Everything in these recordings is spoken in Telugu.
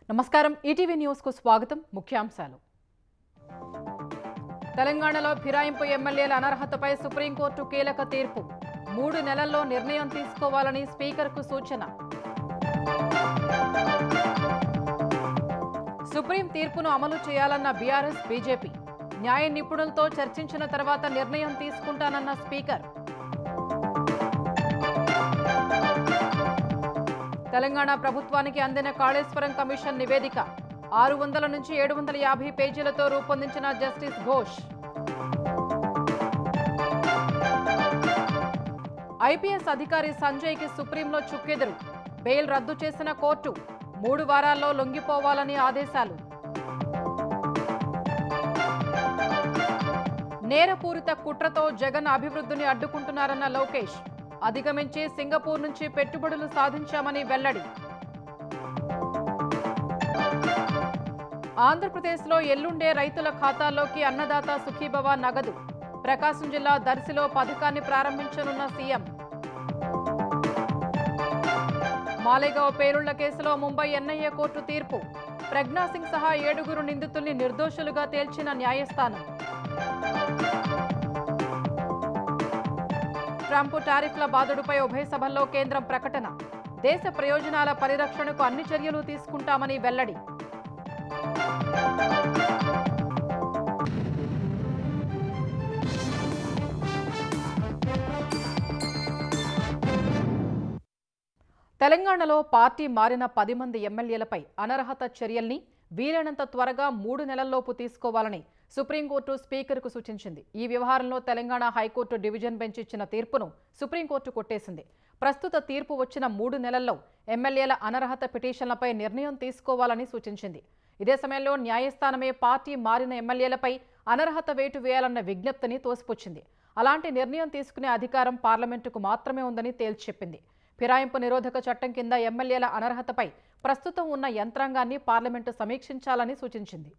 నమస్కారం ఈటీవీ న్యూస్ కు స్వాగతం ముఖ్యాంశాలు తెలంగాణలో ఫిరాయింపు ఎమ్మెల్యేల అనర్హతపై సుప్రీంకోర్టు కీలక తీర్పు 3 నెలల్లో నిర్ణయం తీసుకోవాలని స్పీకర్కు సూచన సుప్రీం తీర్పును అమలు చేయాలన్న బీఆర్ఎస్ బీజేపీ న్యాయ నిపుణులతో చర్చించిన తర్వాత నిర్ణయం తీసుకుంటానన్న స్పీకర్ తెలంగాణ ప్రభుత్వానికి అందిన కాళేశ్వరం కమిషన్ నివేదిక 600 నుంచి 750 పేజీలతో రూపొందించిన జస్టిస్ ఘోష్ ఐపీఎస్ అధికారి సంజయ్కి సుప్రీంలో చుక్కెదురు బెయిల్ రద్దు చేసిన కోర్టు 3 వారాల్లో లొంగిపోవాలని ఆదేశాలు నేరపూరిత కుట్రతో జగన్ అభివృద్ధిని అడ్డుకుంటున్నారన్న లోకేష్ అధిగమించి సింగపూర్ నుంచి పెట్టుబడులు సాధించామని వెల్లడి ఆంధ్రప్రదేశ్లో ఎల్లుండే రైతుల ఖాతాల్లోకి అన్నదాత సుఖీభవ నగదు ప్రకాశం జిల్లా దర్శిలో పథకాన్ని ప్రారంభించనున్న సీఎం మాలేగావ్ పేలుళ్ల కేసులో ముంబై ఎన్ఐఏ కోర్టు తీర్పు ప్రజ్ఞాసింగ్ సహా 7 నిందితుల్ని నిర్దోషులుగా తేల్చిన న్యాయస్థానం ట్రంప్ టారిఫ్ల బాదుడుపై ఉభయ సభల్లో కేంద్రం ప్రకటన దేశ ప్రయోజనాల పరిరక్షణకు అన్ని చర్యలు తీసుకుంటామని వెల్లడి తెలంగాణలో పార్టీ మారిన 10 మంది ఎమ్మెల్యేలపై అనర్హత చర్యల్ని వీలైనంత త్వరగా 3 నెలల్లోపు తీసుకోవాలని సుప్రీంకోర్టు స్పీకర్కు సూచించింది. ఈ వ్యవహారంలో తెలంగాణ హైకోర్టు డివిజన్ బెంచ్ ఇచ్చిన తీర్పును సుప్రీంకోర్టు కొట్టేసింది. ప్రస్తుత తీర్పు వచ్చిన 3 నెలల్లో ఎమ్మెల్యేల అనర్హత పిటిషన్లపై నిర్ణయం తీసుకోవాలని సూచించింది. ఇదే సమయంలో న్యాయస్థానమే పార్టీ మారిన ఎమ్మెల్యేలపై అనర్హత వేటు వేయాలన్న విజ్ఞప్తిని తోసిపుచ్చింది. అలాంటి నిర్ణయం తీసుకునే అధికారం పార్లమెంటుకు మాత్రమే ఉందని తేల్చెప్పింది. ఫిరాయింపు నిరోధక చట్టం కింద ఎమ్మెల్యేల అనర్హతపై ప్రస్తుతం ఉన్న యంత్రాంగాన్ని పార్లమెంటు సమీక్షించాలని సూచించింది.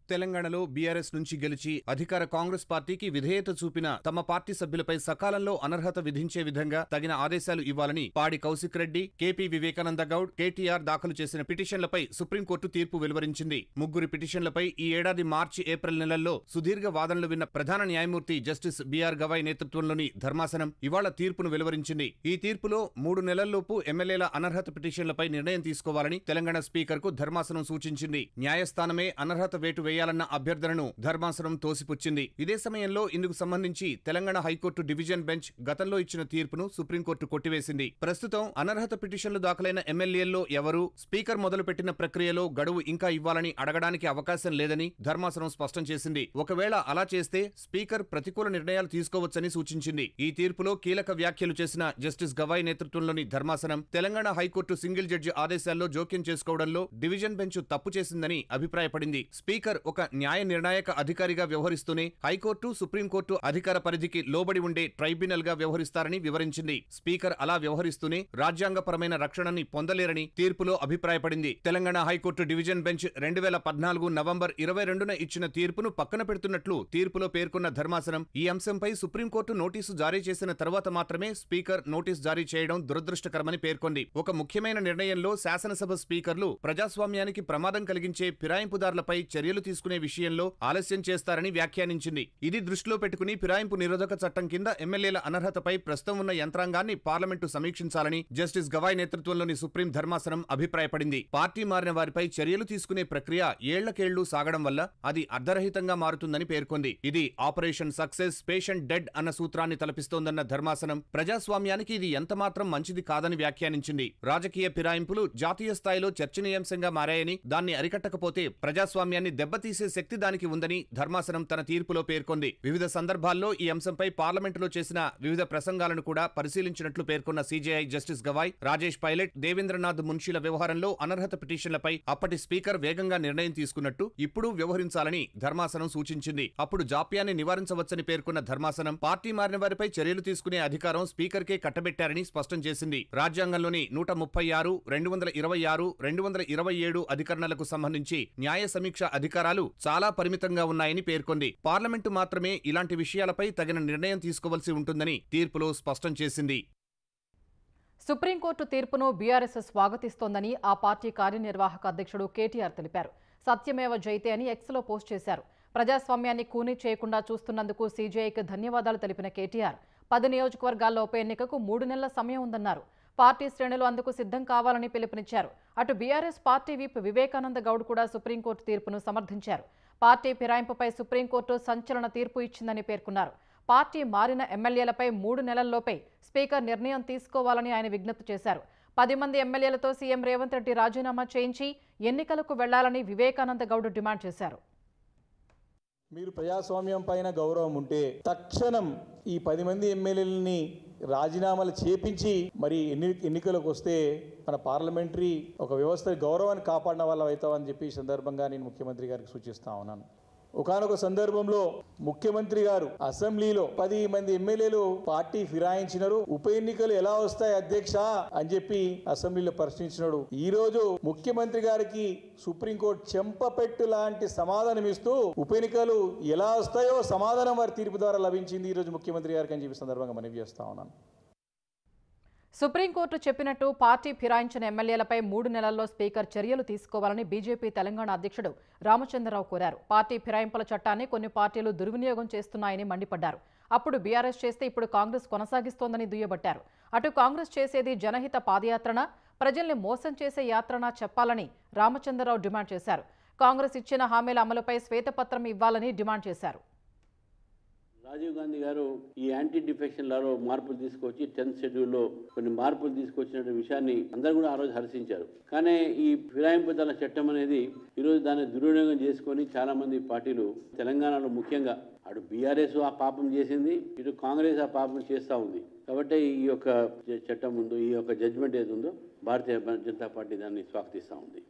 తెలంగాణలో బీఆర్ఎస్ నుంచి గెలిచి అధికార కాంగ్రెస్ పార్టీకి విధేయత చూపిన తమ పార్టీ సభ్యులపై సకాలంలో అనర్హత విధించే విధంగా తగిన ఆదేశాలు ఇవ్వాలని పాడి కౌశిక్ రెడ్డి, కేపీ వివేకానంద గౌడ్, కేటీఆర్ దాఖలు చేసిన పిటిషన్లపై సుప్రీంకోర్టు తీర్పు వెలువరించింది. 3 పిటిషన్లపై ఈ ఏడాది మార్చి, ఏప్రిల్ నెలల్లో సుదీర్ఘ వాదనలు విన్న ప్రధాన న్యాయమూర్తి జస్టిస్ బీఆర్ గవాయ్ నేతృత్వంలోని ధర్మాసనం ఇవాళ తీర్పును వెలువరించింది. ఈ తీర్పులో 3 నెలల్లోపు ఎమ్మెల్యేల అనర్హత పిటిషన్లపై నిర్ణయం తీసుకోవాలని తెలంగాణ స్పీకర్కు ధర్మాసనం సూచించింది. న్యాయస్థానమే అనర్హత వేటు వేయాలన్న అభ్యర్థనను ధర్మాసనం తోసిపుచ్చింది. ఇదే సమయంలో ఇందుకు సంబంధించి తెలంగాణ హైకోర్టు డివిజన్ బెంచ్ గతంలో ఇచ్చిన తీర్పును సుప్రీంకోర్టు కొట్టివేసింది. ప్రస్తుతం అనర్హత పిటిషన్లు దాఖలైన ఎమ్మెల్యేల్లో ఎవరూ స్పీకర్ మొదలుపెట్టిన ప్రక్రియలో గడువు ఇంకా ఇవ్వాలని అడగడానికి అవకాశం లేదని ధర్మాసనం స్పష్టం చేసింది. ఒకవేళ అలా చేస్తే స్పీకర్ ప్రతికూల నిర్ణయాలు తీసుకోవచ్చని సూచించింది. ఈ తీర్పులో కీలక వ్యాఖ్యలు చేసిన జస్టిస్ గవాయ్ నేతృత్వంలోని ధర్మాసనం తెలంగాణ హైకోర్టు సింగిల్ జడ్జి ఆదేశాల్లో జోక్యం చేసుకోవడంలో డివిజన్ బెంచ్ తప్పు చేసిందని అభిప్రాయపడింది. స్పీకర్ ఒక న్యాయ నిర్ణాయక అధికారిగా వ్యవహరిస్తూనే హైకోర్టు, సుప్రీంకోర్టు అధికార పరిధికి లోబడి ఉండే ట్రైబ్యునల్ గా వ్యవహరిస్తారని వివరించింది. స్పీకర్ అలా వ్యవహరిస్తూనే రాజ్యాంగపరమైన రక్షణని పొందలేరని తీర్పులో అభిప్రాయపడింది. Telangana high court division bench 2014 November 22న ఇచ్చిన తీర్పును పక్కన పెడుతున్నట్లు తీర్పులో పేర్కొన్న ధర్మాసనం ఈ అంశంపై సుప్రీంకోర్టు నోటీసు జారీ చేసిన తర్వాత మాత్రమే స్పీకర్ నోటీసు జారీ చేయడం దురదృష్టకరమని పేర్కొంది. ఒక ముఖ్యమైన నిర్ణయంలో శాసనసభ స్పీకర్లు ప్రజాస్వామ్యానికి ప్రమాదం కలిగించే ఫిరాయింపుదారులపై చర్యలు తీసుకునే విషయంలో ఆలస్యం చేస్తారని వ్యాఖ్యానించింది. ఇది దృష్టిలో పెట్టుకుని ఫిరాయింపు నిరోధక చట్టం కింద ఎమ్మెల్యేల అనర్హతపై ప్రస్తుతం ఉన్న యంత్రాంగాన్ని పార్లమెంటు సమీక్షించాలని జస్టిస్ గవాయ్ నేతృత్వంలోని సుప్రీం ధర్మాసనం అభిప్రాయపడింది. పార్టీ మారిన వారిపై చర్యలు తీసుకునే ప్రక్రియ ఏళ్లకేళ్లు సాగడం వల్ల అది అర్ధరహితంగా మారుతుందని పేర్కొంది. ఇది ఆపరేషన్ సక్సెస్, పేషెంట్ డెడ్ అన్న సూత్రాన్ని తలపిస్తోందన్న ధర్మాసనం ప్రజాస్వామ్యానికి ఇది ఎంతమాత్రం మంచిది కాదని వ్యాఖ్యానించింది. రాజకీయ ఫిరాయింపులు జాతీయ స్థాయిలో చర్చనీయాంశంగా మారాయని, దాన్ని అరికట్టకపోతే ప్రజాస్వామ్యాన్ని దెబ్బతీసే తీసే శక్తి దానికి ఉందని ధర్మాసనం తన తీర్పులో పేర్కొంది. వివిధ సందర్భాల్లో ఈ అంశంపై పార్లమెంటులో చేసిన వివిధ ప్రసంగాలను కూడా పరిశీలించినట్లు పేర్కొన్న సీజేఐ జస్టిస్ గవాయ్, రాజేష్ పైలట్, దేవేంద్రనాథ్ మున్షీల వ్యవహారంలో అనర్హత పిటిషన్లపై అప్పటి స్పీకర్ వేగంగా నిర్ణయం తీసుకున్నట్టు ఇప్పుడు వ్యవహరించాలని ధర్మాసనం సూచించింది. అప్పుడు జాప్యాన్ని నివారించవచ్చని పేర్కొన్న ధర్మాసనం పార్టీ మారిన వారిపై చర్యలు తీసుకునే అధికారం స్పీకర్కే కట్టబెట్టారని స్పష్టం చేసింది. రాజ్యాంగంలోని 136, 226, 227 అధికరణలకు సంబంధించి న్యాయ సమీక్ష అధికారాలు చాలా పరిమితంగా ఉన్నాయని పేర్కొంది. పార్లమెంటు మాత్రమే ఇలాంటి విషయాలపై తగిన నిర్ణయం తీసుకోవాల్సి ఉంటుందని తీర్పులో స్పష్టం చేసింది. సుప్రీంకోర్టు తీర్పును బీఆర్ఎస్ స్వాగతిస్తోందని ఆ పార్టీ కార్యనిర్వాహక అధ్యక్షుడు కేటీఆర్ తెలిపారు. సత్యమేవ జైతే అని ఎక్స్లో పోస్ట్ చేశారు. ప్రజాస్వామ్యాన్ని కూనీ చేయకుండా చూస్తున్నందుకు సీజేఐకి ధన్యవాదాలు తెలిపిన కేటీఆర్ 10 నియోజకవర్గాల్లో ఉప ఎన్నికకు 3 నెలల సమయం ఉందన్నారు. పార్టీ శ్రేణులు అందుకు సిద్ధం కావాలని పిలుపునిచ్చారు. అటు BRS party whip Vivekananda Goud కూడా సుప్రీంకోర్టు తీర్పును సమర్థించారు. పార్టీ ఫిరాయింపుపై సుప్రీంకోర్టు సంచలన తీర్పు ఇచ్చిందని పేర్కొన్నారు. పార్టీ మారిన ఎమ్మెల్యేలపై 3 నెలల్లోపే స్పీకర్ నిర్ణయం తీసుకోవాలని ఆయన విజ్ఞప్తి చేశారు. 10 మంది ఎమ్మెల్యేలతో సీఎం రేవంత్ రెడ్డి రాజీనామా చేయించి ఎన్నికలకు వెళ్లాలని వివేకానంద గౌడ్ డిమాండ్ చేశారు. మీరు ప్రజాస్వామ్యం పైన గౌరవం ఉంటే తక్షణం ఈ 10 మంది ఎమ్మెల్యేలని రాజీనామాలు చేపించి మరి ఎన్నికలకు వస్తే మన పార్లమెంటరీ ఒక వ్యవస్థ గౌరవాన్ని కాపాడిన వాళ్ళం అవుతామని చెప్పి ఈ సందర్భంగా నేను ముఖ్యమంత్రి గారికి సూచిస్తా ఉన్నాను. ఒకానొక సందర్భంలో ముఖ్యమంత్రి గారు అసెంబ్లీలో 10 మంది ఎమ్మెల్యేలు పార్టీ ఫిరాయించినారు, ఉప ఎన్నికలు ఎలా వస్తాయి అధ్యక్ష అని చెప్పి అసెంబ్లీలో ప్రశ్నించినాడు. ఈ రోజు ముఖ్యమంత్రి గారికి సుప్రీంకోర్టు చెంపపెట్టు లాంటి సమాధానం ఇస్తూ ఉప ఎన్నికలు ఎలా వస్తాయో సమాధానం వారి తీర్పు ద్వారా లభించింది ఈ రోజు ముఖ్యమంత్రి గారికి అని చెప్పి సందర్భంగా మనవి చేస్తా ఉన్నాను. సుప్రీంకోర్టు చెప్పినట్టు పార్టీ ఫిరాయించిన ఎమ్మెల్యేలపై 3 నెలల్లో స్పీకర్ చర్యలు తీసుకోవాలని బీజేపీ తెలంగాణ అధ్యక్షుడు రామచంద్రరావు కోరారు. పార్టీ ఫిరాయింపుల చట్టాన్ని కొన్ని పార్టీలు దుర్వినియోగం చేస్తున్నాయని మండిపడ్డారు. అప్పుడు బీఆర్ఎస్ చేస్తే ఇప్పుడు కాంగ్రెస్ కొనసాగిస్తోందని దుయ్యబట్టారు. అటు కాంగ్రెస్ చేసేది జనహిత పాదయాత్రన, ప్రజల్ని మోసం చేసే యాత్రన చెప్పాలని రామచంద్రరావు డిమాండ్ చేశారు. కాంగ్రెస్ ఇచ్చిన హామీల అమలుపై శ్వేతపత్రం ఇవ్వాలని డిమాండ్ చేశారు. రాజీవ్ గాంధీ గారు ఈ యాంటీ డిఫెక్షన్ లాలో మార్పులు తీసుకొచ్చి 10th షెడ్యూల్లో కొన్ని మార్పులు తీసుకొచ్చిన విషయాన్ని అందరూ కూడా ఆ రోజు హర్షించారు. కానీ ఈ ఫిరాయింపుదల చట్టం అనేది ఈరోజు దాన్ని దుర్వినియోగం చేసుకొని చాలా మంది పార్టీలు తెలంగాణలో ముఖ్యంగా అటు బీఆర్ఎస్ ఆ పాపం చేసింది, ఇటు కాంగ్రెస్ ఆ పాపం చేస్తూ ఉంది. కాబట్టి ఈ యొక్క చట్టం ఉందో, ఈ యొక్క జడ్జిమెంట్ ఏది ఉందో భారతీయ జనతా పార్టీ దాన్ని స్వాగతిస్తూ ఉంది.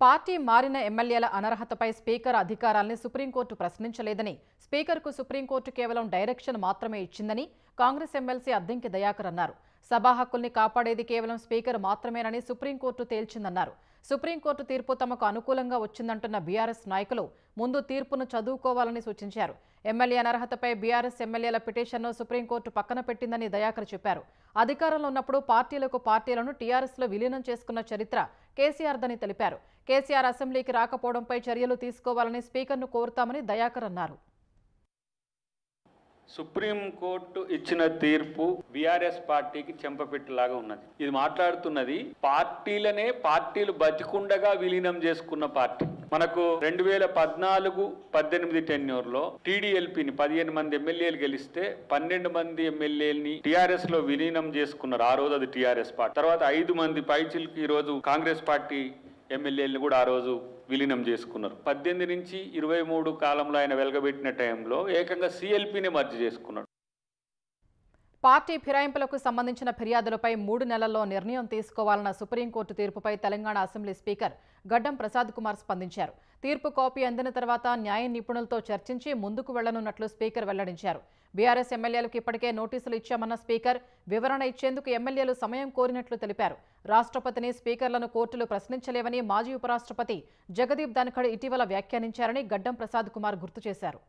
పార్టీ మారిన ఎమ్మెల్యేల అనర్హతపై స్పీకర్ అధికారాల్ని సుప్రీంకోర్టు ప్రశ్నించలేదని, స్పీకర్కు సుప్రీంకోర్టు కేవలం డైరెక్షన్ మాత్రమే ఇచ్చిందని కాంగ్రెస్ ఎమ్మెల్సీ అద్దంకి దయాకర్ అన్నారు. సభా హక్కుల్ని కాపాడేది కేవలం స్పీకర్ మాత్రమేనని సుప్రీంకోర్టు తేల్చిందన్నారు. సుప్రీంకోర్టు తీర్పు తమకు అనుకూలంగా వచ్చిందంటున్న బీఆర్ఎస్ నాయకులు ముందు తీర్పును చదువుకోవాలని సూచించారు. ఎమ్మెల్యే అనర్హతపై బీఆర్ఎస్ ఎమ్మెల్యేల పిటిషన్ను సుప్రీంకోర్టు పక్కన పెట్టిందని దయాకర్ చెప్పారు. అధికారంలో ఉన్నప్పుడు పార్టీలను టీఆర్ఎస్లో విలీనం చేసుకున్న చరిత్ర కేసీఆర్దని తెలిపారు. కేసీఆర్ అసెంబ్లీకి రాకపోవడంపై చర్యలు తీసుకోవాలని స్పీకర్ను కోరుతామని దయాకర్ అన్నారు. సుప్రీంకోర్టు ఇచ్చిన తీర్పు బీఆర్ఎస్ పార్టీకి చెంపపెట్టులాగా ఉన్నది. ఇది మాట్లాడుతున్నది పార్టీలు బతికుండగా విలీనం చేసుకున్న పార్టీ. మనకు 2014-18 టెన్యూర్లో టీడీఎల్పీని 15 మంది ఎమ్మెల్యేలు గెలిస్తే 12 మంది ఎమ్మెల్యేలని టీఆర్ఎస్ లో విలీనం చేసుకున్నారు. ఆ రోజు అది టీఆర్ఎస్ పార్టీ. తర్వాత 5 మంది పైచిల్కి ఈ రోజు కాంగ్రెస్ పార్టీ ఎమ్మెల్యేలను కూడా ఆ రోజు విలీనం చేసుకున్నారు. 18 నుంచి 23 కాలంలో ఆయన వెలగబెట్టిన టైంలో ఏకంగా సిఎల్పీని మర్జీ చేసుకున్నాడు. పార్టీ ఫిరాయింపులకు సంబంధించిన ఫిర్యాదులపై 3 నెలల్లో నిర్ణయం తీసుకోవాలన్న సుప్రీంకోర్టు తీర్పుపై తెలంగాణ అసెంబ్లీ స్పీకర్ గడ్డం ప్రసాద్ కుమార్ స్పందించారు. తీర్పు కాపీ అందిన తర్వాత న్యాయ నిపుణులతో చర్చించి ముందుకు వెళ్లనున్నట్లు స్పీకర్ వెల్లడించారు. బీఆర్ఎస్ ఎమ్మెల్యేలకు ఇప్పటికే నోటీసులు ఇచ్చామన్న స్పీకర్ వివరణ ఇచ్చేందుకు ఎమ్మెల్యేలు సమయం కోరినట్లు తెలిపారు. రాష్ట్రపతిని, స్పీకర్లను కోర్టులు ప్రశ్నించలేవని మాజీ ఉపరాష్ట్రపతి జగదీప్ ధన్ఖడ్ ఇటీవల వ్యాఖ్యానించారని గడ్డం ప్రసాద్ కుమార్ గుర్తు చేశారు.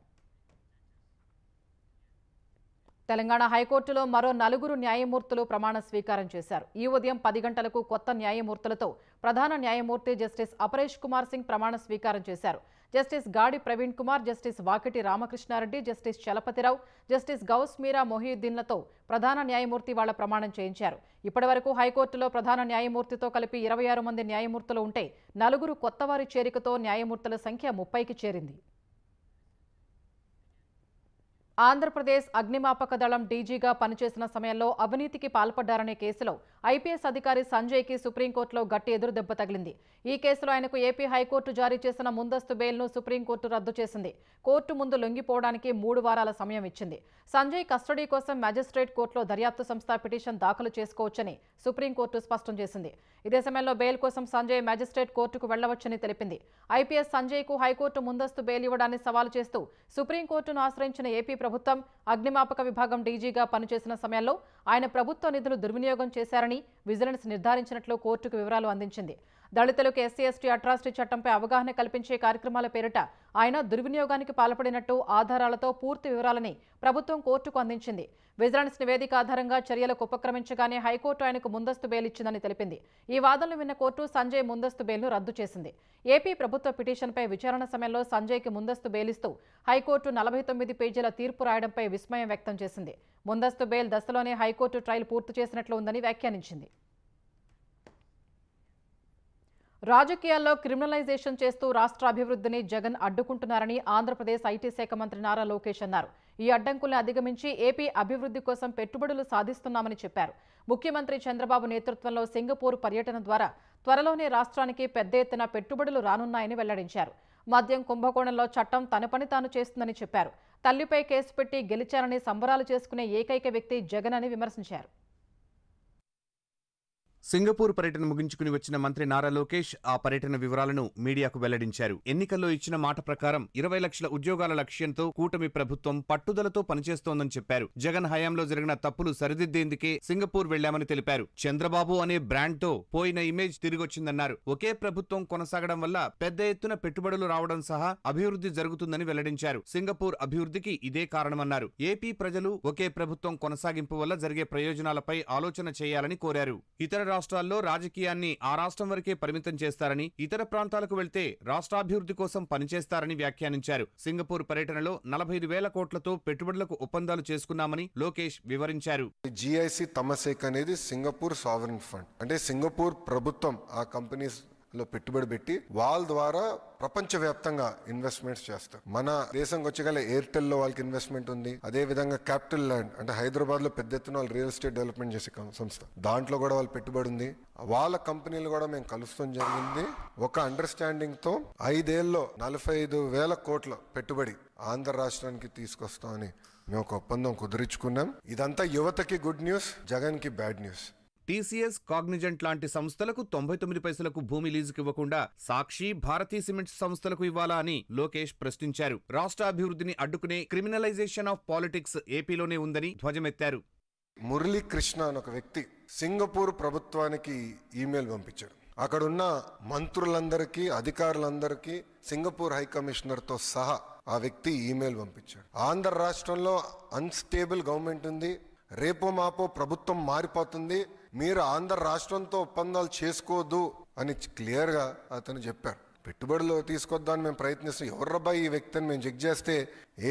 తెలంగాణ హైకోర్టులో మరో 4 న్యాయమూర్తులు ప్రమాణ స్వీకారం చేశారు. ఈ ఉదయం 10 గంటలకు కొత్త న్యాయమూర్తులతో ప్రధాన న్యాయమూర్తి జస్టిస్ అపరేష్ కుమార్ సింగ్ ప్రమాణ స్వీకారం చేశారు. జస్టిస్ గాడి Praveen Kumar, justice Vakiti Ramakrishna Reddy, justice Chalapathirao, justice Ghouse మీరా మొహియుద్దీన్లతో ప్రధాన న్యాయమూర్తి వాళ్ల ప్రమాణం చేయించారు. ఇప్పటివరకు హైకోర్టులో ప్రధాన న్యాయమూర్తితో కలిపి 26 మంది న్యాయమూర్తులు ఉంటే 4 కొత్తవారి చేరికతో న్యాయమూర్తుల సంఖ్య 30కి చేరింది. ఆంధ్రప్రదేశ్ అగ్నిమాపక దళం డీజీగా పనిచేసిన సమయంలో అవినీతికి పాల్పడ్డారనే కేసులో ఐపీఎస్ అధికారి సంజయ్కి సుప్రీంకోర్టులో గట్టి ఎదురుదెబ్బ తగిలింది. ఈ కేసులో ఆయనకు ఏపీ హైకోర్టు జారీ చేసిన ముందస్తు బెయిల్ను సుప్రీంకోర్టు రద్దు చేసింది. కోర్టు ముందు లొంగిపోవడానికి 3 వారాల సమయం ఇచ్చింది. సంజయ్ కస్టడీ కోసం మ్యాజిస్ట్రేట్ కోర్టులో దర్యాప్తు సంస్థ పిటిషన్ దాఖలు చేసుకోవచ్చని సుప్రీంకోర్టు స్పష్టం చేసింది. ఇదే సమయంలో బెయిల్ కోసం సంజయ్ మ్యాజిస్ట్రేట్ కోర్టుకు వెళ్లవచ్చని తెలిపింది. ఐపీఎస్ సంజయ్కు హైకోర్టు ముందస్తు బెయిల్ ఇవ్వడాన్ని సవాలు చేస్తూ సుప్రీంకోర్టును ఆశ్రయించిన ఏపీ ప్రభుత్వం అగ్నిమాపక విభాగం డీజీగా పనిచేసిన సమయంలో ఆయన ప్రభుత్వ నిధులు దుర్వినియోగం చేశారని విజిలెన్స్ నిర్ధారించినట్లు కోర్టుకు వివరాలు అందించింది. దళితులకు ఎస్సీ/ఎస్టీ అట్రాసిటీ చట్టంపై అవగాహన కల్పించే కార్యక్రమాల పేరిట ఆయన దుర్వినియోగానికి పాల్పడినట్టు ఆధారాలతో పూర్తి వివరాలని ప్రభుత్వం కోర్టుకు అందించింది. విజిలెన్స్ నివేదిక ఆధారంగా చర్యలకు ఉపక్రమించగానే హైకోర్టు ఆయనకు ముందస్తు బెయిల్ ఇచ్చిందని తెలిపింది. ఈ వాదనలు విన్న కోర్టు సంజయ్ ముందస్తు బెయిల్ను రద్దు చేసింది. ఏపీ ప్రభుత్వ పిటిషన్పై విచారణ సమయంలో సంజయ్కి ముందస్తు బెయిల్ ఇస్తూ హైకోర్టు 49 పేజీల తీర్పు రాయడంపై విస్మయం వ్యక్తం చేసింది. ముందస్తు బెయిల్ దశలోనే హైకోర్టు ట్రయల్ పూర్తి చేసినట్లు ఉందని వ్యాఖ్యానించింది. రాజకీయాల్లో క్రిమినలైజేషన్ చేస్తూ రాష్ట్ర అభివృద్ధిని జగన్ అడ్డుకుంటున్నారని ఆంధ్రప్రదేశ్ ఐటీ శాఖ మంత్రి నారా లోకేష్ అన్నారు. ఈ అడ్డంకుల్ని అధిగమించి ఏపీ అభివృద్ధి కోసం పెట్టుబడులు సాధిస్తున్నామని చెప్పారు. ముఖ్యమంత్రి చంద్రబాబు నేతృత్వంలో సింగపూర్ పర్యటన ద్వారా త్వరలోనే రాష్ట్రానికి పెద్ద ఎత్తున పెట్టుబడులు రానున్నాయని వెల్లడించారు. మద్యం కుంభకోణంలో చట్టం తన పని తాను చేస్తుందని చెప్పారు. తల్లిపై కేసు పెట్టి గెలిచారని సంబరాలు చేసుకునే ఏకైక వ్యక్తి జగన్ అని విమర్శించారు. సింగపూర్ పర్యటన ముగించుకుని వచ్చిన మంత్రి నారా లోకేష్ ఆ పర్యటన వివరాలను మీడియాకు వెల్లడించారు. ఎన్నికల్లో ఇచ్చిన మాట ప్రకారం 20 లక్షల ఉద్యోగాల లక్ష్యంతో కూటమి ప్రభుత్వం పట్టుదలతో పనిచేస్తోందని చెప్పారు. జగన్ హయాంలో జరిగిన తప్పులు సరిదిద్దేందుకే సింగపూర్ వెళ్లామని తెలిపారు. చంద్రబాబు అనే బ్రాండ్ తో పోయిన ఇమేజ్ తిరిగొచ్చిందన్నారు. ఒకే ప్రభుత్వం కొనసాగడం వల్ల పెద్ద ఎత్తున పెట్టుబడులు రావడం సహా అభివృద్ధి జరుగుతుందని వెల్లడించారు. సింగపూర్ అభివృద్ధికి ఇదే కారణమన్నారు. ఏపీ ప్రజలు ఒకే ప్రభుత్వం కొనసాగింపు వల్ల జరిగే ప్రయోజనాలపై ఆలోచన చేయాలని కోరారు. ఇతర రాష్ట్రాల్లో రాజకీయాన్ని ఆ రాష్ట్రం వరకే పరిమితం చేస్తారని, ఇతర ప్రాంతాలకు వెళ్తే రాష్ట్రాభివృద్ధి కోసం పనిచేస్తారని వ్యాఖ్యానించారు. సింగపూర్ పర్యటనలో 45,000 కోట్లతో పెట్టుబడులకు ఒప్పందాలు చేసుకున్నామని లోకేష్ వివరించారు. జిఐసి తమసేక్ అనేది సింగపూర్ సావరెన్ ఫండ్, అంటే సింగపూర్ ప్రభుత్వం ఆ కంపెనీస్ లో పెట్టుబడి పెట్టి వాళ్ళ ద్వారా ప్రపంచవ్యాప్తంగా ఇన్వెస్ట్మెంట్స్ చేస్తారు. మన దేశంకి వచ్చేగల ఎయిర్టెల్ లో వాళ్ళకి ఇన్వెస్ట్మెంట్ ఉంది. అదే విధంగా క్యాపిటల్ ల్యాండ్ అంటే హైదరాబాద్ లో పెద్ద ఎత్తున వాళ్ళు రియల్ ఎస్టేట్ డెవలప్మెంట్ చేసే సంస్థ, దాంట్లో కూడా వాళ్ళు పెట్టుబడి ఉంది. వాళ్ళ కంపెనీలు కూడా మేము కలుస్తాం జరిగింది. ఒక అండర్స్టాండింగ్ తో 5 ఏళ్ళలో 45,000 కోట్ల పెట్టుబడి ఆంధ్ర రాష్ట్రానికి తీసుకొస్తామని మేము ఒక ఒప్పందం కుదుర్చుకున్నాం. ఇదంతా యువతకి గుడ్ న్యూస్, జగన్ కి బ్యాడ్ న్యూస్. టీసీఎస్, కాగ్నిజెంట్ లాంటి సంస్థలకు 99 పైసలకు భూమి లీజుకు ఇవ్వకుండా సాక్షి, భారతీ సిమెంట్స్ సంస్థలకు ఇవ్వాలా అని లోకేష్ ప్రశ్నించారు. రాష్ట్ర అభివృద్ధిని అడ్డుకునే క్రిమినలైజేషన్ ఆఫ్ పాలిటిక్స్ ఏపీలోనే ఉందని ధ్వజమెత్తారు. మురళీకృష్ణ అని ఒక వ్యక్తి సింగపూర్ ప్రభుత్వానికి ఈమెయిల్ పంపించాడు. అక్కడున్న మంత్రులందరికీ, అధికారులందరికీ, సింగపూర్ హై కమిషనర్ తో సహా ఆ వ్యక్తి ఈమెయిల్ పంపించాడు. ఆంధ్ర రాష్ట్రంలో అన్స్టేబుల్ గవర్నమెంట్ ఉంది, రేపో మాపో ప్రభుత్వం మారిపోతుంది, మీరు ఆంధ్ర రాష్ట్రంతో ఒప్పందాలు చేసుకోవద్దు అని క్లియర్ గా అతను చెప్పారు. పెట్టుబడులు తీసుకొద్దామని మేము ప్రయత్నిస్తాం. ఎవర్రబ్బాయి ఈ వ్యక్తిని మేము చెక్ చేస్తే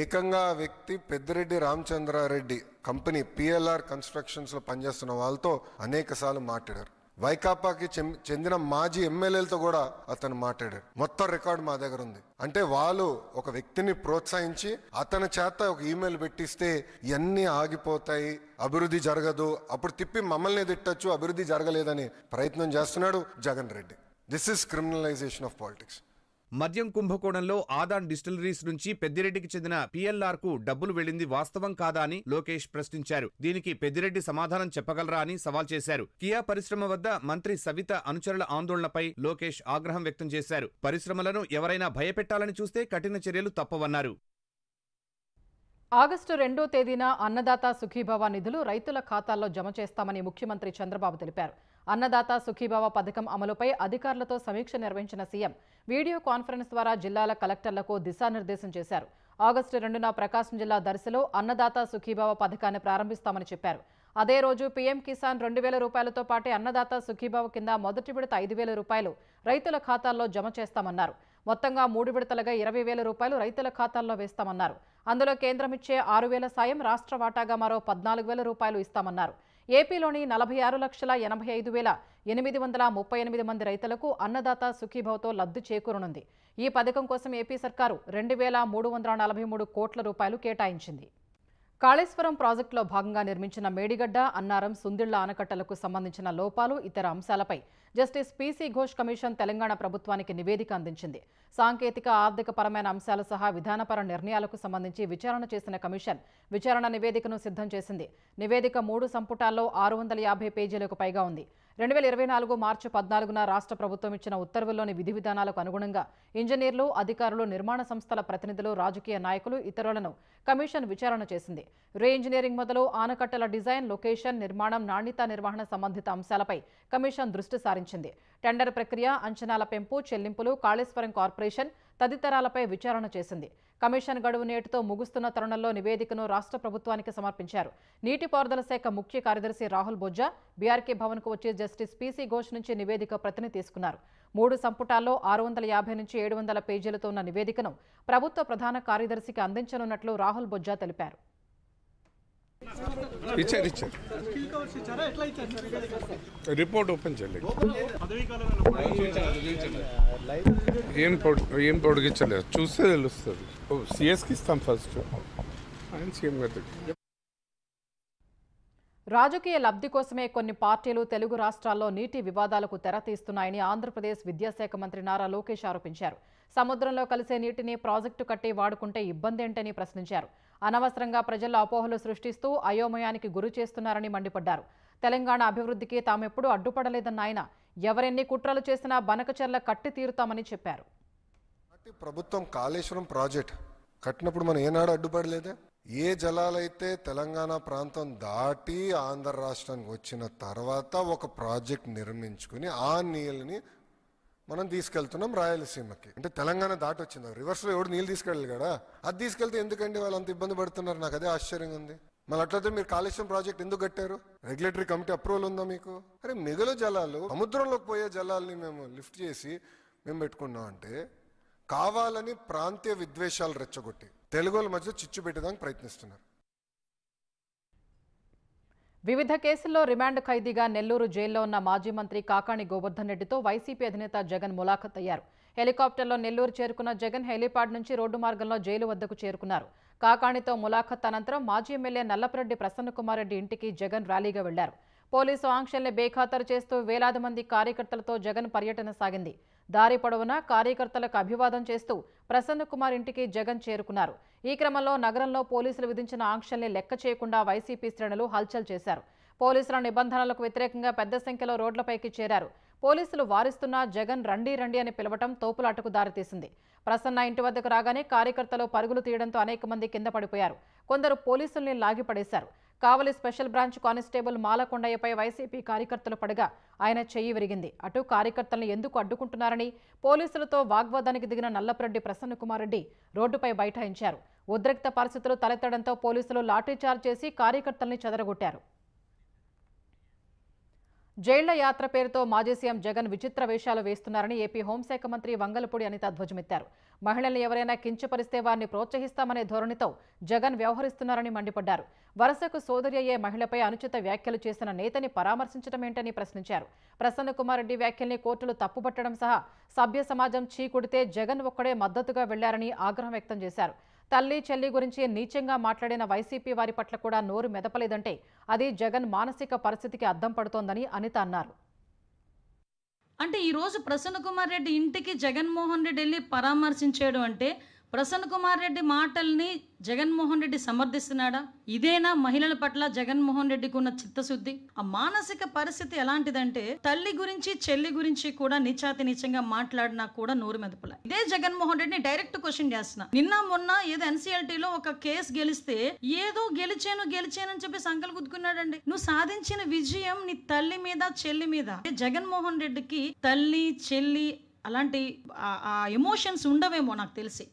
ఏకంగా ఆ వ్యక్తి Peddireddy Ramachandra Reddy company PLR constructions లో పనిచేస్తున్న వాళ్ళతో అనేక సార్లు మాట్లాడారు. వైకాపాకి చెందిన మాజీ ఎమ్మెల్యేలతో కూడా అతను మాట్లాడారు. మొత్తం రికార్డు మా దగ్గర ఉంది. అంటే వాళ్ళు ఒక వ్యక్తిని ప్రోత్సహించి అతని చేత ఒక ఈమెయిల్ పెట్టిస్తే ఇవన్నీ ఆగిపోతాయి, అభివృద్ధి జరగదు, అప్పుడు తిప్పి మమ్మల్ని తిట్టచ్చు, అభివృద్ధి జరగలేదని ప్రయత్నం చేస్తున్నాడు Jagan Reddy. This is criminalization of politics. మద్యం కుంభకోణంలో ఆదాన్ డిస్టిలరీస్ నుంచి పెద్దిరెడ్డికి చెందిన పిఎల్ఆర్ కు డబ్బులు వెళ్లింది వాస్తవం కాదా అని లోకేష్ ప్రశ్నించారు. దీనికి పెద్దిరెడ్డి సమాధానం చెప్పగలరా అని సవాల్ చేశారు. కియా పరిశ్రమ వద్ద మంత్రి సవిత అనుచరుల ఆందోళనపై లోకేష్ ఆగ్రహం వ్యక్తం చేశారు. పరిశ్రమలను ఎవరైనా భయపెట్టాలని చూస్తే కఠిన చర్యలు తప్పవన్నారు. ఆగస్టు 2వ తేదీన అన్నదాత సుఖీభవ నిధులు రైతుల ఖాతాల్లో జమ చేస్తామని ముఖ్యమంత్రి చంద్రబాబు తెలిపారు. అన్నదాత సుఖీభవ పథకం అమలుపై అధికారులతో సమీక్ష నిర్వహించిన సీఎం వీడియో కాన్ఫరెన్స్ ద్వారా జిల్లాల కలెక్టర్లకు దిశానిర్దేశం చేశారు. ఆగస్టు 2న ప్రకాశం జిల్లా దర్శిలో అన్నదాత సుఖీభవ పథకాన్ని ప్రారంభిస్తామని చెప్పారు. అదే రోజు పీఎం కిసాన్ 2,000 రూపాయలతో పాటే అన్నదాత సుఖీభవ కింద మొదటి విడత 5,000 రూపాయలు రైతుల ఖాతాల్లో జమ చేస్తామన్నారు. మొత్తంగా 3 విడతలుగా 20,000 రూపాయలు రైతుల ఖాతాల్లో వేస్తామన్నారు. అందులో కేంద్రం ఇచ్చే 6,000 సాయం, రాష్ట్ర వాటాగా మరో 14,000 రూపాయలు ఇస్తామన్నారు. ఏపీలోని 46,85,838 మంది రైతులకు అన్నదాత సుఖీభవతో లబ్ధి చేకూరనుంది. ఈ పథకం కోసం ఏపీ సర్కారు 2,343 కోట్ల రూపాయలు కేటాయించింది. కాళేశ్వరం ప్రాజెక్టులో భాగంగా నిర్మించిన మేడిగడ్డ, అన్నారం, సుందిళ్ల ఆనకట్టలకు సంబంధించిన లోపాలు, ఇతర అంశాలపై justice PC Ghosh commission Telangana ప్రభుత్వానికి నివేదిక అందించింది. సాంకేతిక, ఆర్థిక పరమైన అంశాలు సహా విధానపర నిర్ణయాలకు సంబంధించి విచారణ చేసిన కమిషన్ విచారణ నివేదికను సిద్ధం చేసింది. నివేదిక 3 సంపుటాల్లో 650 పేజీలకు పైగా ఉంది. 2024 మార్చి 14న రాష్ట్ర ప్రభుత్వం ఇచ్చిన ఉత్తర్వుల్లోని విధి విధానాలకు అనుగుణంగా ఇంజనీర్లు, అధికారులు, నిర్మాణ సంస్థల ప్రతినిధులు, రాజకీయ నాయకులు, ఇతరులను కమిషన్ విచారణ చేసింది. రీ ఇంజనీరింగ్ మొదలు ఆనకట్టల డిజైన్, లొకేషన్, నిర్మాణం, నాణ్యత నిర్వహణ సంబంధిత అంశాలపై కమిషన్ దృష్టి సారించింది. టెండర్ ప్రక్రియ, అంచనాల పెంపు, చెల్లింపులు, కాళేశ్వరం కార్పొరేషన్ తదితరాలపై విచారణ చేసింది. కమిషన్ గడువు నేటితో ముగుస్తున్న తరుణంలో నివేదికను రాష్ట్ర ప్రభుత్వానికి సమర్పించారు. నీటిపారుదల శాఖ ముఖ్య కార్యదర్శి రాహుల్ బొజ్జా బీఆర్కే భవన్కు వచ్చి జస్టిస్ పీసీ ఘోష్ నుంచి నివేదిక ప్రతిని తీసుకున్నారు. 3 సంపుటాల్లో 650 నుంచి 700 పేజీలతో ఉన్న నివేదికను ప్రభుత్వ ప్రధాన కార్యదర్శికి అందించనున్నట్లు రాహుల్ బొజ్జా తెలిపారు. రిపోర్ట్ ఓపెన్ చేయలేదు, ఏం పొడిగించలేదు, చూస్తే తెలుస్తుంది. సిఎస్కి ఇస్తాం ఫస్ట్, ఆయన సీఎం గారి. రాజకీయ లబ్ధి కోసమే కొన్ని పార్టీలు తెలుగు రాష్ట్రాల్లో నీటి వివాదాలకు తెరతీస్తున్నాయని ఆంధ్రప్రదేశ్ విద్యాశాఖ మంత్రి నారా లోకేష్ ఆరోపించారు. సముద్రంలో కలిసే నీటిని ప్రాజెక్టు కట్టి వాడుకుంటే ఇబ్బందేంటని ప్రశ్నించారు. అనవసరంగా ప్రజల్లో అపోహలు సృష్టిస్తూ అయోమయానికి గురి చేస్తున్నారని మండిపడ్డారు. తెలంగాణ అభివృద్ధికి తామెప్పుడూ అడ్డుపడలేదన్న ఆయన ఎవరెన్ని కుట్రలు చేసినా బనకచెర్ల కట్టి తీరుతామని చెప్పారు. ప్రభుత్వం కాళేశ్వరం ప్రాజెక్ట్ కట్టినప్పుడు మనం ఏనాడు అడ్డుపడలేదే. ఏ జలాలైతే తెలంగాణ ప్రాంతం దాటి ఆంధ్ర రాష్ట్రానికి వచ్చిన తర్వాత ఒక ప్రాజెక్ట్ నిర్మించుకుని ఆ నీళ్ళని మనం తీసుకెళ్తున్నాం రాయలసీమకి. అంటే తెలంగాణ దాటి వచ్చింది, రివర్స్లో ఎవడు నీళ్ళు తీసుకెళ్ళాలి కదా, అది తీసుకెళ్తే ఎందుకండి వాళ్ళు అంత ఇబ్బంది పడుతున్నారు? నాకు అదే ఆశ్చర్యంగా ఉంది. మళ్ళీ అట్లయితే మీరు కాళేశ్వరం ప్రాజెక్ట్ ఎందుకు కట్టారు? రెగ్యులేటరీ కమిటీ అప్రూవల్ ఉందా మీకు? అరే మిగులు జలాలు, సముద్రంలోకి పోయే జలాల్ని మేము లిఫ్ట్ చేసి మేము పెట్టుకున్నాం అంటే కావాలని ప్రాంతీయ విద్వేషాలు రెచ్చగొట్టి తెలుగుల మధ్య చిచ్చు పెట్టడానికి ప్రయత్నిస్తున్నారు. వివిధ కేసుల్లో రిమాండ్ ఖైదీగా నెల్లూరు జైల్లో ఉన్న మాజీ మంత్రి కాకాణి గోవర్ధన్ రెడ్డితో వైసీపీ అధినేత జగన్ ములాఖత్ అయ్యారు. హెలికాప్టర్లో నెల్లూరు చేరుకున్న జగన్ హెలీపాడ్ నుంచి రోడ్డు మార్గంలో జైలు వద్దకు చేరుకున్నారు. కాకాణితో ములాఖత్ అనంతరం మాజీ ఎమ్మెల్యే నల్లపురెడ్డి ప్రసన్నకుమార్ రెడ్డి ఇంటికి జగన్ ర్యాలీగా వెళ్లారు. పోలీసు ఆంక్షల్ని బేఖాతరు చేస్తూ వేలాది మంది కార్యకర్తలతో జగన్ పర్యటన సాగింది. దారి పొడవునా కార్యకర్తలకు అభివాదం చేస్తూ ప్రసన్నకుమార్ ఇంటికి జగన్ చేరుకున్నారు. ఈ క్రమంలో నగరంలో పోలీసులు విధించిన ఆంక్షల్ని లెక్క చేయకుండా వైసీపీ శ్రేణులు హల్చల్ చేశారు. పోలీసుల నిబంధనలకు వ్యతిరేకంగా పెద్ద సంఖ్యలో రోడ్లపైకి చేరారు. పోలీసులు వారిస్తున్నా జగన్ రండి రండి అని పిలవటం తోపులాటకు దారితీసింది. ప్రసన్న ఇంటి వద్దకు రాగానే కార్యకర్తలు పరుగులు తీయడంతో అనేక మంది కింద పడిపోయారు. కొందరు పోలీసుల్ని లాగిపడేశారు. కావలి స్పెషల్ బ్రాంచ్ కానిస్టేబుల్ మాలకొండయ్యపై వైసీపీ కార్యకర్తలు పడగా ఆయన చెయ్యి విరిగింది. అటు కార్యకర్తలను ఎందుకు అడ్డుకుంటున్నారని పోలీసులతో వాగ్వాదానికి దిగిన నల్లపురెడ్డి ప్రసన్నకుమార్ రెడ్డి రోడ్డుపై బైఠాయించారు. ఉద్రిక్త పరిస్థితులు తలెత్తడంతో పోలీసులు లాఠీచార్జ్ చేసి కార్యకర్తల్ని చెదరగొట్టారు. జైళ్ల యాత్ర పేరుతో మాజీ సీఎం జగన్ విచిత్ర వేషాలు వేస్తున్నారని ఏపీ హోంశాఖ మంత్రి వంగలపూడి అనిత ధ్వజమెత్తారు. మహిళల్ని ఎవరైనా కించపరిస్తే వారిని ప్రోత్సహిస్తామనే ధోరణితో జగన్ వ్యవహరిస్తున్నారని మండిపడ్డారు. వరుసకు సోదరి అయ్యే మహిళపై అనుచిత వ్యాఖ్యలు చేసిన నేతని పరామర్శించడమేంటని ప్రశ్నించారు. ప్రసన్నకుమార్ రెడ్డి వ్యాఖ్యల్ని కోర్టులు తప్పుపట్టడం సహా సభ్య సమాజం చీకుడితే జగన్ ఒక్కడే మద్దతుగా వెళ్లారని ఆగ్రహం వ్యక్తం చేశారు. తల్లి చెల్లి గురించి నీచంగా మాట్లాడిన వైసీపీ వారి పట్ల కూడా నోరు మెదపలేదంటే అది జగన్ మానసిక పరిస్థితికి అద్దం పడుతోందని అనిత అన్నారు. అంటే ఈరోజు ప్రసన్నకుమార్ రెడ్డి ఇంటికి జగన్మోహన్ రెడ్డి వెళ్ళి పరామర్శించాడు అంటే ప్రసన్నకుమార్ రెడ్డి మాటల్ని జగన్మోహన్ రెడ్డి సమర్థిస్తున్నాడా? ఇదేనా మహిళల పట్ల జగన్మోహన్ రెడ్డికి ఉన్న చిత్తశుద్ధి? ఆ మానసిక పరిస్థితి ఎలాంటిదంటే తల్లి గురించి చెల్లి గురించి కూడా నీచాతి నీచంగా మాట్లాడినా కూడా నోరు మెదపలే. ఇదే జగన్మోహన్ రెడ్డిని డైరెక్ట్ క్వశ్చన్ చేస్తున్నా. నిన్న మొన్న ఏదో ఎన్సీఎల్టీలో ఒక కేసు గెలిస్తే ఏదో గెలిచానని చెప్పి సంకలు గుద్దుకున్నాడండి. నువ్వు సాధించిన విజయం నీ తల్లి మీద చెల్లి మీద. జగన్మోహన్ రెడ్డికి తల్లి చెల్లి అలాంటి ఎమోషన్స్ ఉండవేమో నాకు తెలిసి.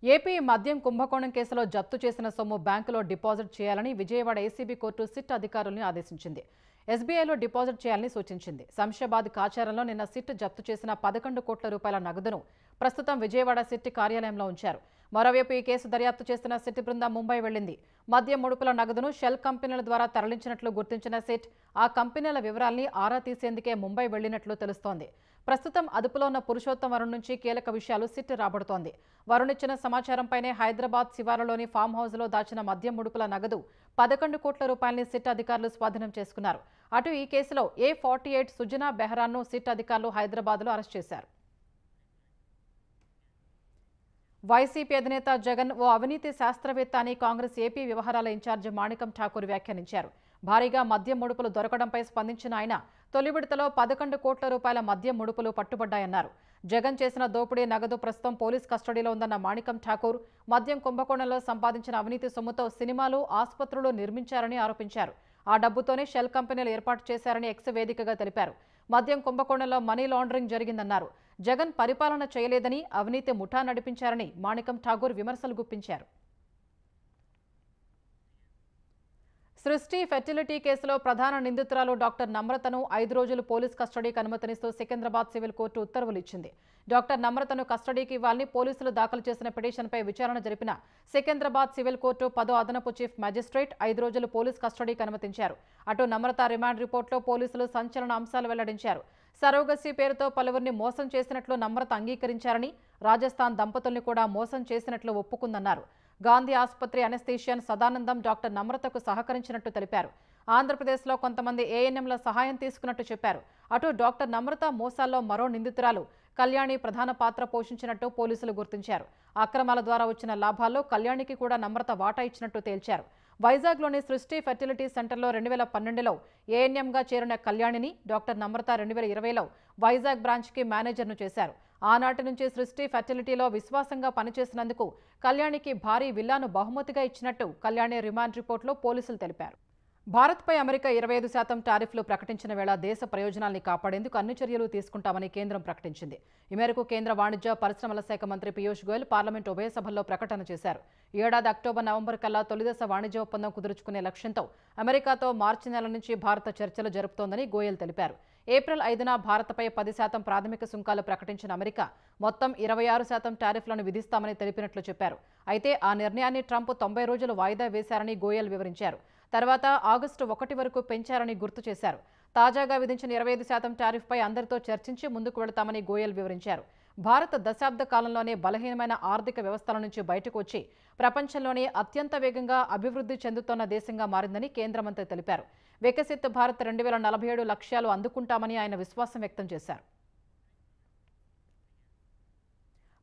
ఏపీ మద్యం కుంభకోణం కేసులో జప్తు చేసిన సొమ్ము బ్యాంకులో డిపాజిట్ చేయాలని విజయవాడ ఏసీబీ కోర్టు సిట్ అధికారులను ఆదేశించింది. ఎస్బీఐలో డిపాజిట్ చేయాలని సూచించింది. శంషాబాద్ కాచారంలో నిన్న సిట్ జప్తు చేసిన 11 కోట్ల రూపాయల నగదును ప్రస్తుతం విజయవాడ సిట్ కార్యాలయంలో ఉంచారు. మరోవైపు ఈ కేసు దర్యాప్తు చేస్తున్న సిట్ బృందం ముంబై వెళ్లింది. మద్యం ముడుపుల నగదును షెల్ కంపెనీల ద్వారా తరలించినట్లు గుర్తించిన సిట్ ఆ కంపెనీల వివరాల్ని ఆరా తీసేందుకే ముంబై వెళ్లినట్లు తెలుస్తోంది. ప్రస్తుతం అదుపులో ఉన్న పురుషోత్తం వరుణ్ నుంచి కీలక విషయాలు సిట్ రాబడుతోంది. వరుణ్ ఇచ్చిన సమాచారంపైనే హైదరాబాద్ శివారులోని ఫామ్ హౌస్లో దాచిన మద్యం ముడుపుల నగదు 11 కోట్ల రూపాయలని సిట్ అధికారులు స్వాధీనం చేసుకున్నారు. అటు ఈ కేసులో A48 సుజనా బెహ్రాన్ను సిట్ అధికారులు హైదరాబాద్లో అరెస్ట్ చేశారు. వైసీపీ అధినేత జగన్ ఓ అవినీతి శాస్త్రవేత్త అని కాంగ్రెస్ ఏపీ వ్యవహారాల ఇన్ఛార్జి మాణికం ఠాకూర్ వ్యాఖ్యానించారు. భారీగా మద్యం ముడుపులు దొరకడంపై స్పందించిన ఆయన తొలి విడతలో 11 కోట్ల రూపాయల మద్యం ముడుపులు పట్టుబడ్డాయన్నారు. జగన్ చేసిన దోపిడీ నగదు ప్రస్తుతం పోలీస్ కస్టడీలో ఉందన్న మాణికం ఠాకూర్ మద్యం కుంభకోణంలో సంపాదించిన అవినీతి సొమ్ముతో సినిమాలు, ఆసుపత్రులు నిర్మించారని ఆరోపించారు. ఆ డబ్బుతోనే షెల్ కంపెనీలు ఏర్పాటు చేశారని ఎక్స్ వేదికగా తెలిపారు. మద్యం కుంభకోణంలో మనీ లాండరింగ్ జరిగిందన్నారు. జగన్ పరిపాలన చేయలేదని, అవినీతి ముఠా నడిపించారని మాణికం ఠాకూర్ విమర్శలు గుప్పించారు. సృష్టి ఫెర్టిలిటీ కేసులో ప్రధాన నిందితురాలు డాక్టర్ నమ్రతను 5 రోజులు పోలీస్ కస్టడీకి అనుమతినిస్తూ సికింద్రాబాద్ సివిల్ కోర్టు ఉత్తర్వులు ఇచ్చింది. డాక్టర్ నమ్రతను కస్టడీకి ఇవ్వాలని పోలీసులు దాఖలు చేసిన పిటిషన్పై విచారణ జరిపిన సికింద్రాబాద్ సివిల్ కోర్టు 10వ అదనపు చీఫ్ మ్యాజిస్ట్రేట్ 5 రోజులు పోలీస్ కస్టడీకి అనుమతించారు. అటు నమ్రత రిమాండ్ రిపోర్టులో పోలీసులు సంచలన అంశాలు వెల్లడించారు. సరోగసీ పేరుతో పలువురిని మోసం చేసినట్లు నమ్రత అంగీకరించారని, రాజస్థాన్ దంపతుల్ని కూడా మోసం చేసినట్లు ఒప్పుకుందన్నారు. గాంధీ ఆసుపత్రి అనెస్థీషియన్ సదానందం డాక్టర్ నమ్రతకు సహకరించినట్టు తెలిపారు. ఆంధ్రప్రదేశ్లో కొంతమంది ఏఎన్ఎంల సహాయం తీసుకున్నట్టు చెప్పారు. అటు డాక్టర్ నమ్రత మోసాల్లో మరో నిందితురాలు కళ్యాణి ప్రధాన పాత్ర పోషించినట్టు పోలీసులు గుర్తించారు. అక్రమాల ద్వారా వచ్చిన లాభాల్లో కళ్యాణికి కూడా నమ్రత వాటా ఇచ్చినట్టు తేల్చారు. వైజాగ్లోని సృష్టి ఫెర్టిలిటీ సెంటర్లో 2012లో ఏఎన్ఎంగా చేరిన కళ్యాణిని డాక్టర్ నమ్రత 2020లో వైజాగ్ బ్రాంచ్కి మేనేజర్ను చేశారు. ఆనాటి నుంచి సృష్టి ఫెర్టిలిటీలో విశ్వాసంగా పనిచేసినందుకు కళ్యాణికి భారీ విల్లాను బహుమతిగా ఇచ్చినట్టు కళ్యాణి రిమాండ్ రిపోర్టులో పోలీసులు తెలిపారు. భారత్పై అమెరికా 25% టారిఫ్లు ప్రకటించిన వేళ దేశ ప్రయోజనాల్ని కాపాడేందుకు అన్ని చర్యలు తీసుకుంటామని కేంద్రం ప్రకటించింది. ఈ మేరకు కేంద్ర వాణిజ్య పరిశ్రమల శాఖ మంత్రి పీయూష్ గోయల్ పార్లమెంట్ ఉభయ సభల్లో ప్రకటన చేశారు. ఈ ఏడాది అక్టోబర్, నవంబర్ కల్లా తొలిదశ వాణిజ్య ఒప్పందం కుదుర్చుకునే లక్ష్యంతో అమెరికాతో మార్చి నెల నుంచి భారత చర్చలు జరుపుతోందని గోయల్ తెలిపారు. ఏప్రిల్ 5న భారత్పై 10% ప్రాథమిక సుంకాలు ప్రకటించిన అమెరికా మొత్తం 26% టారిఫ్లను విధిస్తామని తెలిపినట్లు చెప్పారు. అయితే ఆ నిర్ణయాన్ని ట్రంప్ 90 రోజులు వాయిదా వేశారని గోయల్ వివరించారు. తర్వాత ఆగస్టు 1 వరకు పెంచారని గుర్తు చేశారు. తాజాగా విధించిన 25% టారిఫ్పై అందరితో చర్చించి ముందుకు వెళతామని గోయల్ వివరించారు. భారత్ దశాబ్ద కాలంలోనే బలహీనమైన ఆర్థిక వ్యవస్థల నుంచి బయటకు వచ్చి ప్రపంచంలోనే అత్యంత వేగంగా అభివృద్ధి చెందుతున్న దేశంగా మారిందని కేంద్ర మంత్రి తెలిపారు. వికసిత్ భారత్ 2047 లక్ష్యాలు అందుకుంటామని ఆయన విశ్వాసం వ్యక్తం చేశారు.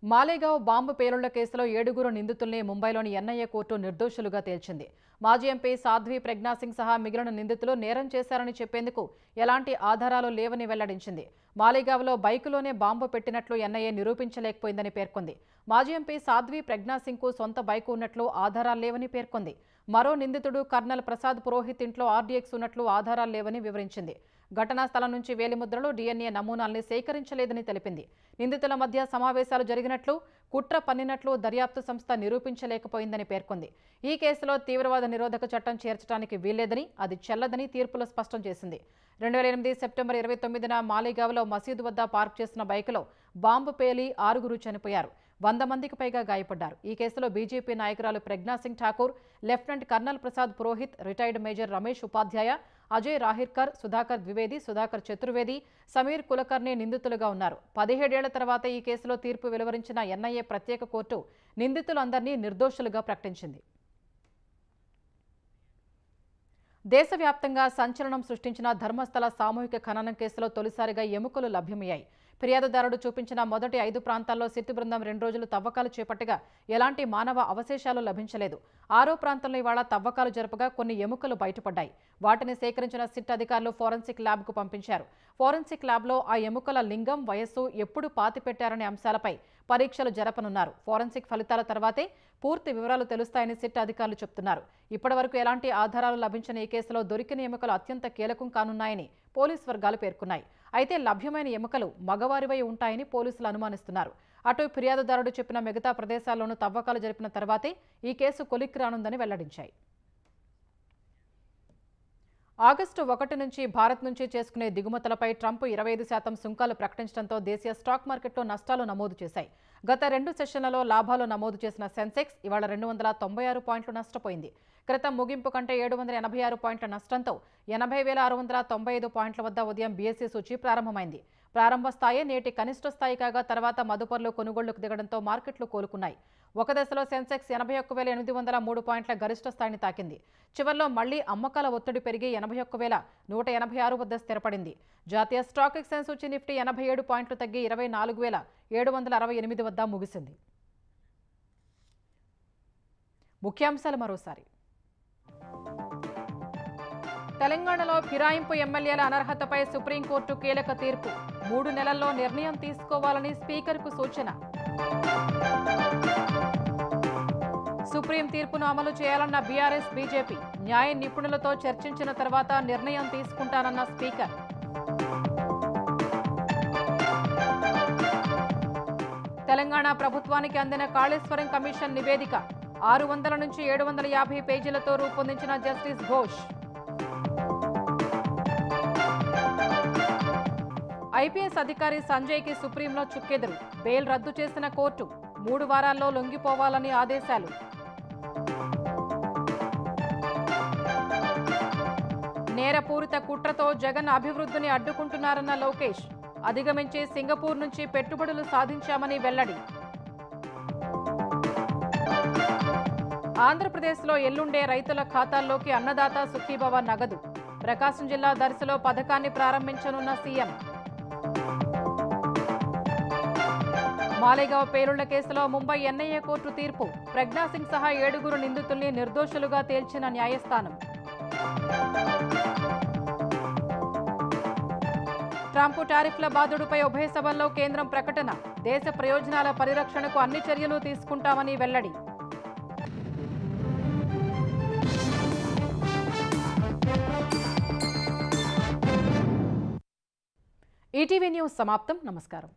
మాలేగావ్ బాంబు పేలుళ్ల కేసులో 7 నిందితుల్ని ముంబైలోని ఎన్ఐఏ కోర్టు నిర్దోషులుగా తేల్చింది. మాజీ ఎంపీ సాధ్వి ప్రజ్ఞాసింగ్ సహా మిగిలిన నిందితులు నేరం చేశారని చెప్పేందుకు ఎలాంటి ఆధారాలు లేవని వెల్లడించింది. మాలేగావ్లో బైకులోనే బాంబు పెట్టినట్లు ఎన్ఐఏ నిరూపించలేకపోయిందని పేర్కొంది. మాజీ ఎంపీ సాధ్వి ప్రజ్ఞాసింగ్కు సొంత బైకు ఉన్నట్లు ఆధారాలు లేవని పేర్కొంది. మరో నిందితుడు కర్నల్ ప్రసాద్ పురోహిత్ ఇంట్లో ఆర్డీఎక్స్ ఉన్నట్లు ఆధారాలు లేవని వివరించింది. ఘటనా స్థలం నుంచి వేలిముద్రలు, DNA నమూనాల్ని సేకరించలేదని తెలిపింది. నిందితుల మధ్య సమావేశాలు జరిగినట్లు, కుట్ర పన్నినట్లు దర్యాప్తు సంస్థ నిరూపించలేకపోయిందని పేర్కొంది. ఈ కేసులో తీవ్రవాద నిరోధక చట్టం చేర్చడానికి వీల్లేదని, అది చెల్లదని తీర్పులో స్పష్టం చేసింది. 2008 సెప్టెంబర్ 29న మాలేగావ్లో మసీదు వద్ద పార్క్ చేసిన బైకులో బాంబు పేలి 6 చనిపోయారు. 100 మందికి పైగా గాయపడ్డారు. ఈ కేసులో బీజేపీ నాయకురాలు Pragya Singh Thakur, lieutenant colonel Prasad Purohit, retired major Ramesh ఉపాధ్యాయ, అజయ్ రాహిర్కర్, సుధాకర్ ద్వివేది, సుధాకర్ చతుర్వేది, సమీర్ కులకర్ణి నిందితులుగా ఉన్నారు. 17 ఏళ్ల తర్వాత ఈ కేసులో తీర్పు వెలువరించిన ఎన్ఐఏ ప్రత్యేక కోర్టు నిందితులందరినీ నిర్దోషులుగా ప్రకటించింది. దేశవ్యాప్తంగా సంచలనం సృష్టించిన ధర్మస్థల సామూహిక ఖననం కేసులో తొలిసారిగా ఎముకలు లభ్యమయ్యాయి. ఫిర్యాదుదారుడు చూపించిన మొదటి 5 ప్రాంతాల్లో సిట్ బృందం 2 రోజులు తవ్వకాలు చేపట్టగా ఎలాంటి మానవ అవశేషాలు లభించలేదు. 6వ ప్రాంతంలో ఇవాళ తవ్వకాలు జరపగా కొన్ని ఎముకలు బయటపడ్డాయి. వాటిని సేకరించిన సిట్ అధికారులు ఫోరెన్సిక్ ల్యాబ్కు పంపించారు. ఫోరెన్సిక్ ల్యాబ్లో ఆ ఎముకల లింగం, వయస్సు, ఎప్పుడు పాతిపెట్టారనే అంశాలపై పరీక్షలు జరపనున్నారు. ఫోరెన్సిక్ ఫలితాల తర్వాతే పూర్తి వివరాలు తెలుస్తాయని సిట్ అధికారులు చెబుతున్నారు. ఇప్పటివరకు ఎలాంటి ఆధారాలు లభించిన ఈ కేసులో దొరికిన ఎముకలు అత్యంత కీలకం కానున్నాయని పోలీసు వర్గాలు పేర్కొన్నాయి. అయితే లభ్యమైన ఎముకలు మగవారివై ఉంటాయని పోలీసులు అనుమానిస్తున్నారు. అటు ఫిర్యాదుదారుడు చెప్పిన మిగతా ప్రదేశాల్లోనూ తవ్వకాలు జరిపిన తర్వాతే ఈ కేసు కొలిక్కి రానుందని వెల్లడించాయి. ఆగస్టు 1 నుంచి భారత్ నుంచి చేసుకునే దిగుమతులపై ట్రంప్ 25% సుంకాలు ప్రకటించడంతో దేశీయ స్టాక్ మార్కెట్లో నష్టాలు నమోదు చేశాయి. గత 2 సెషన్లలో లాభాలు నమోదు చేసిన సెన్సెక్స్ ఇవాళ 296 పాయింట్లు నష్టపోయింది. క్రితం ముగింపు కంటే 786 పాయింట్ల నష్టంతో 80,695 పాయింట్ల వద్ద ఉదయం బీఎస్సీ సూచీ ప్రారంభమైంది. ప్రారంభ స్థాయి నేటి కనిష్ట స్థాయి కాగా తర్వాత మదుపర్లు కొనుగోళ్లకు దిగడంతో మార్కెట్లు కోలుకున్నాయి. ఒక దశలో సెన్సెక్స్ 81,803 పాయింట్ల గరిష్ట స్థాయిని తాకింది. చివర్లో మళ్లీ అమ్మకాల ఒత్తిడి పెరిగి 81,186 వద్ద స్థిరపడింది. జాతీయ స్టాక్ ఎక్స్చేంజ్ సూచీ నిఫ్టీ 87 పాయింట్లు తగ్గి 24,768 వద్ద ముగిసింది. ముఖ్యాంశాలు మరోసారి. తెలంగాణలో ఫిరాయింపు ఎమ్మెల్యేల అనర్హతపై సుప్రీంకోర్టు కీలక తీర్పు. 3 నెలల్లో నిర్ణయం తీసుకోవాలని స్పీకర్కు సూచన. సుప్రీం తీర్పును అమలు చేయాలన్న బీఆర్ఎస్ బీజేపీ. న్యాయ నిపుణులతో చర్చించిన తర్వాత నిర్ణయం తీసుకుంటానన్న స్పీకర్. తెలంగాణ ప్రభుత్వానికి అందిన కాళేశ్వరం కమిషన్ నివేదిక 600 నుంచి 750 పేజీలతో రూపొందించిన జస్టిస్ ఘోష్. ఐపీఎస్ అధికారి సంజయ్కి సుప్రీంలో చుక్కెదురు. బెయిల్ రద్దు చేసిన కోర్టు 3 వారాల్లో లొంగిపోవాలని ఆదేశాలు. నేరపూరిత కుట్రతో జగన్ అభివృద్ధిని అడ్డుకుంటున్నారన్న లోకేష్. అధిగమించి సింగపూర్ నుంచి పెట్టుబడులు సాధించామని వెల్లడి. ఆంధ్రప్రదేశ్లో ఎల్లుండే రైతుల ఖాతాల్లోకి అన్నదాత సుఖీభవ నగదు. ప్రకాశం జిల్లా దర్శిలో పథకాన్ని ప్రారంభించనున్న సీఎం. మాలేగావ్ పేలుళ్ల కేసులో ముంబై ఎన్ఐఏ కోర్టు తీర్పు. ప్రజ్ఞాసింగ్ సహా 7 నిందితుల్ని నిర్దోషులుగా తేల్చిన న్యాయస్థానం. ట్రంప్ టారిఫ్ల బాధుడుపై ఉభయ సభల్లో కేంద్రం ప్రకటన. దేశ ప్రయోజనాల పరిరక్షణకు అన్ని చర్యలు తీసుకుంటామని వెల్లడి. ఈటీవీ న్యూస్ సమాప్తం. నమస్కారం.